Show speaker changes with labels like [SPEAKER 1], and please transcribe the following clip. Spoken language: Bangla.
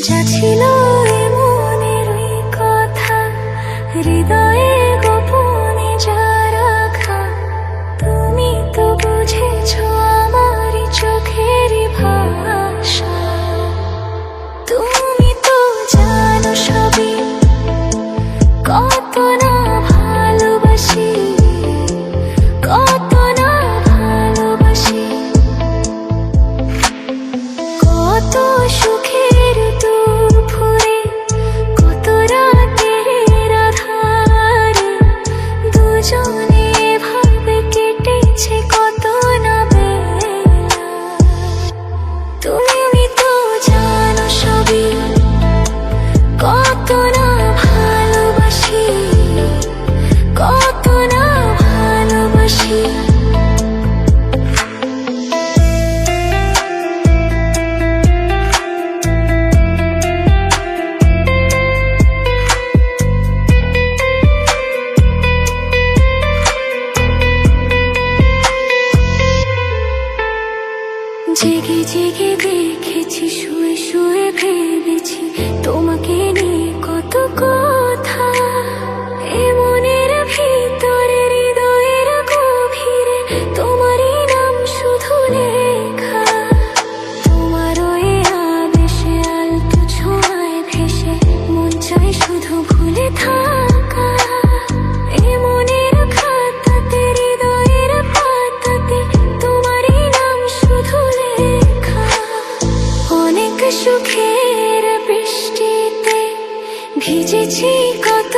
[SPEAKER 1] যা ছিল মনের ওই কথা, হৃদয়ে গোপনে যা রাখা, তুমি তো বুঝেছো আমার চোখের ভাষা। তুমি তো জানো সবই, কত না ভালোবাসি, কত না ভালোবাসি, কত সুখের দুপুরে, কত রাতের আধারে, দুজনে ভাবে কেটেছে কত না বেলা। তুমি তো জানো সবই, কত না ভালোবাসি, কত না ভালোবাসি। জেগে জেগে দেখেছি, শুয়ে শুয়ে ভেবেছি তোমাকে নিয়ে কত কথা, এ মনের ভিতরে হৃদয়ের গভীরে তোমারই নাম শুধু লেখা। তোমার ওই আবেশে আলতো ছোঁয়ায় ভেসে মন চায় শুধু ভুলে থাকা, এ মনের খাতাতে হৃদয়ের পাতাতে তোমারই নাম শুধু লেখা। অনেক সুখের বৃষ্টিতে ভিজেছি কত